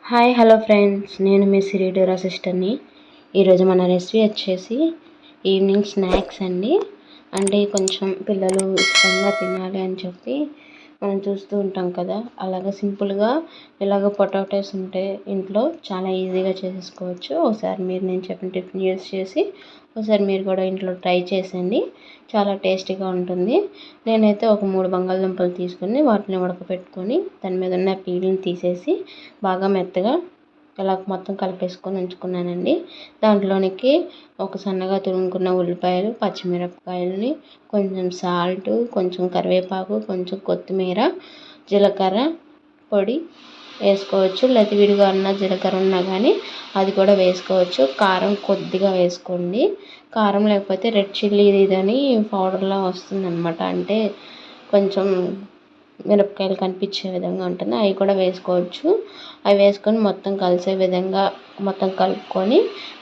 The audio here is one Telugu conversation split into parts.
హాయ్ హలో ఫ్రెండ్స్, నేను మీ సిరిడోరా సిస్టర్ని. ఈరోజు మన రెసిపీ వచ్చేసి ఈవినింగ్ స్నాక్స్ అండి. అంటే కొంచెం పిల్లలు ఇష్టంగా తినాలి అని చెప్పి మనం చూస్తూ ఉంటాం కదా. అలాగా సింపుల్గా ఇలాగ పొటాటోస్ ఉంటే ఇంట్లో చాలా ఈజీగా చేసేసుకోవచ్చు. ఒకసారి మీరు నేను చెప్పిన టిఫిన్ యూస్ చేసి ఒకసారి మీరు కూడా ఇంట్లో ట్రై చేసేయండి. చాలా టేస్టీగా ఉంటుంది. నేనైతే ఒక 3 బంగాళదుంపలు తీసుకుని వాటిని ఉడకపెట్టుకొని దాని మీద ఉన్న పీల్ని తీసేసి బాగా మెత్తగా ఇలా మొత్తం కలిపేసుకొని ఉంచుకున్నానండి. దాంట్లోనికి ఒక సన్నగా తురుముకున్న ఉల్లిపాయలు, పచ్చిమిరపకాయలని, కొంచెం సాల్ట్, కొంచెం కరివేపాకు, కొంచెం కొత్తిమీర, జీలకర్ర పొడి వేసుకోవచ్చు. లేకపోతే విడిగా ఉన్న జీలకర్ర ఉన్నా కానీ అది కూడా వేసుకోవచ్చు. కారం కొద్దిగా వేసుకోండి. కారం లేకపోతే రెడ్ చిల్లీ ఇదని పౌడర్లా వస్తుందన్నమాట. అంటే కొంచెం మిరపకాయలు కనిపించే విధంగా ఉంటుంది. అవి కూడా వేసుకోవచ్చు. అవి వేసుకొని మొత్తం కలిసే విధంగా మొత్తం కలుపుకొని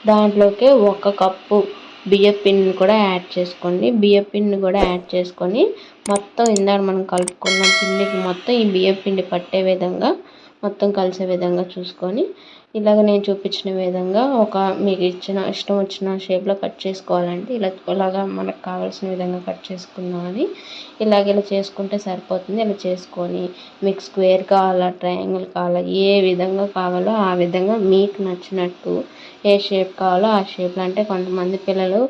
దాంట్లోకి 1 కప్పు బియ్యం పిండిని కూడా యాడ్ చేసుకోండి. బియ్యం పిండిని కూడా యాడ్ చేసుకొని మొత్తం ఇందాక మనం కలుపుకున్న పిండికి మొత్తం ఈ బియ్యం పిండి పట్టే విధంగా మొత్తం కలిసే విధంగా చూసుకొని ఇలాగ నేను చూపించిన విధంగా మీకు ఇష్టం వచ్చిన షేప్లో కట్ చేసుకోవాలంటే ఇలాగా మనకు కావాల్సిన విధంగా కట్ చేసుకుందామని ఇలా చేసుకుంటే సరిపోతుంది. ఇలా చేసుకొని మీకు స్క్వేర్ కావాలా, ట్రయాంగిల్ కావాలా, ఏ విధంగా కావాలో ఆ విధంగా మీకు నచ్చినట్టు ఏ షేప్ కావాలో ఆ షేప్లో. అంటే కొంతమంది పిల్లలు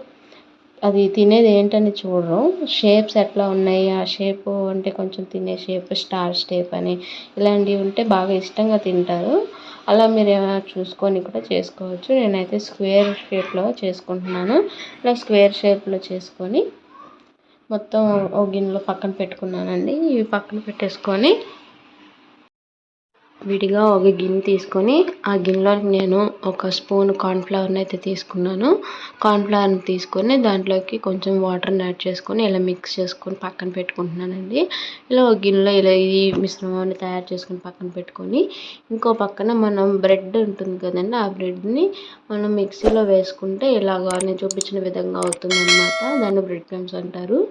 అది తినేది ఏంటని చూడరు, షేప్స్ ఎట్లా ఉన్నాయి ఆ షేపు అంటే కొంచెం తినే షేప్ స్టార్ షేప్ అని ఇలాంటివి ఉంటే బాగా ఇష్టంగా తింటారు. అలా మీరు ఏమైనా చూసుకొని కూడా చేసుకోవచ్చు. నేనైతే స్క్వేర్ షేప్లో చేసుకుంటున్నాను. ఇలా స్క్వేర్ షేప్లో చేసుకొని మొత్తం ఒక గిన్నెలో పక్కన పెట్టుకున్నానండి. ఇవి పక్కన పెట్టేసుకొని విడిగా ఒక గిన్నె తీసుకొని ఆ గిన్నెలో నేను 1 స్పూన్ కార్న్ఫ్లవర్ని అయితే తీసుకున్నాను. కార్న్ఫ్లవర్ని తీసుకొని దాంట్లోకి కొంచెం వాటర్ని యాడ్ చేసుకొని ఇలా మిక్స్ చేసుకొని పక్కన పెట్టుకుంటున్నానండి. ఇలా ఒక గిన్నెలో ఇలా ఈ మిశ్రమాన్ని తయారు చేసుకొని పక్కన పెట్టుకొని ఇంకో పక్కన మనం బ్రెడ్ ఉంటుంది కదండి, ఆ బ్రెడ్ని మనం మిక్సీలో వేసుకుంటే ఇలాగా నేను చూపించిన విధంగా అవుతుందన్నమాట. దాన్ని బ్రెడ్ క్రమ్స్ అంటారు.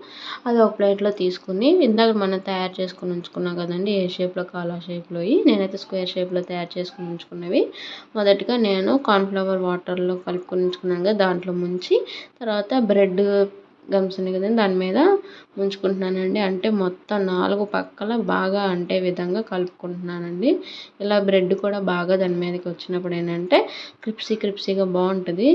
అది ఒక ప్లేట్లో తీసుకుని ఇందాక మనం తయారు చేసుకొని ఉంచుకున్నాం కదండి, ఏ షేప్లో కావాలో ఆ షేప్లో నేనైతే స్క్వేర్ షేప్లో తయారు చేసుకుని ఉంచుకున్నవి మొదటిగా నేను కార్న్ఫ్లవర్ వాటర్లో కలుపుకొని ఉంచుకున్నాను కదా, దాంట్లో ముంచి తర్వాత బ్రెడ్ గమ్స్ ఉన్నాయి కదండి దాని మీద ముంచుకుంటున్నానండి. అంటే మొత్తం 4 పక్కల బాగా అంటే విధంగా కలుపుకుంటున్నానండి. ఇలా బ్రెడ్ కూడా బాగా దాని మీదకి వచ్చినప్పుడు ఏంటంటే క్రిప్సీగా బాగుంటుంది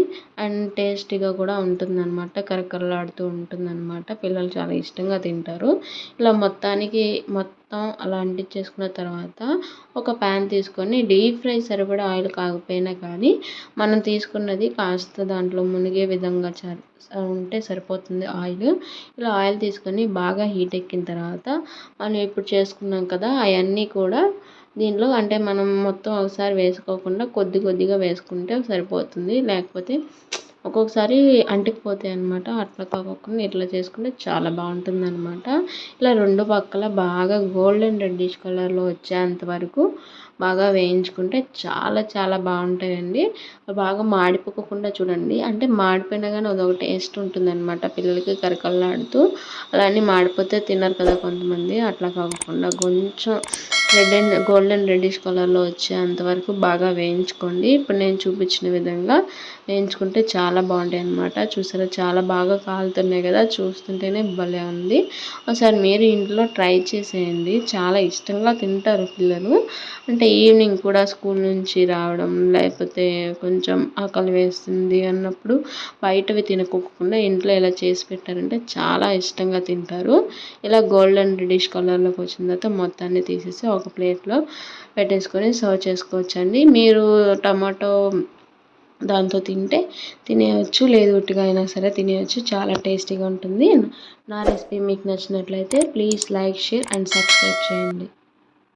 అండ్ టేస్టీగా కూడా ఉంటుందన్నమాట. కరకరలాడుతూ ఉంటుందన్నమాట. పిల్లలు చాలా ఇష్టంగా తింటారు. ఇలా మొత్తం అలా అంటించేసుకున్న తర్వాత ఒక ప్యాన్ తీసుకొని డీప్ ఫ్రై సరిపడా ఆయిల్ కాకపోయినా కానీ మనం తీసుకున్నది కాస్త దాంట్లో మునిగే విధంగా ఉంటే సరిపోతుంది ఆయిల్. ఇలా ఆయిల్ తీసుకొని బాగా హీట్ ఎక్కిన తర్వాత మనం ఇప్పుడు చేసుకున్నాం కదా అవన్నీ కూడా దీనిలో అంటే మనం మొత్తం ఒకసారి వేసుకోకుండా కొద్దిగా వేసుకుంటే సరిపోతుంది. లేకపోతే ఒక్కొక్కసారి అంటుకుపోతాయి అన్నమాట. అట్లా కాకుండా ఇట్లా చేసుకుంటే చాలా బాగుంటుందన్నమాట. ఇలా 2 పక్కల బాగా గోల్డెన్ రెడ్డిష్ కలర్లో వచ్చేంత వరకు బాగా వేయించుకుంటే చాలా బాగుంటాయండి. బాగా మాడిపోకుండా చూడండి. అంటే మాడిపోయినా కానీ అదొక టేస్ట్ ఉంటుందన్నమాట. పిల్లలకి కరకరలాడుతూ అలానే మాడిపోతే తినరు కదా కొంతమంది. అట్లా కాకుండా కొంచెం గోల్డెన్ రెడ్డిష్ కలర్లో వచ్చేంత వరకు బాగా వేయించుకోండి. ఇప్పుడు నేను చూపించిన విధంగా వేయించుకుంటే చాలా బాగుంటాయి అన్నమాట. చూసారా చాలా బాగా కాలుతున్నాయి కదా, చూస్తుంటేనే భలే ఉంది. ఒకసారి మీరు ఇంట్లో ట్రై చేసేయండి. చాలా ఇష్టంగా తింటారు పిల్లలు. అంటే ఈవినింగ్ కూడా స్కూల్ నుంచి రావడం లేకపోతే కొంచెం ఆకలి వేస్తుంది అన్నప్పుడు బయటవి తినకోకుండా ఇంట్లో ఇలా చేసి పెట్టారంటే చాలా ఇష్టంగా తింటారు. ఇలా గోల్డెన్ రెడ్డిష్ కలర్లోకి వచ్చిన తర్వాత మొత్తాన్ని తీసేసి ఒక ప్లేట్లో పెట్టేసుకొని సర్వ్ చేసుకోవచ్చండి. మీరు టమాటో దాంతో తినేయచ్చు, లేదు ఉట్టిగా అయినా సరే తినేయచ్చు. చాలా టేస్టీగా ఉంటుంది. నా రెసిపీ మీకు నచ్చినట్లయితే please like, share and subscribe చేయండి.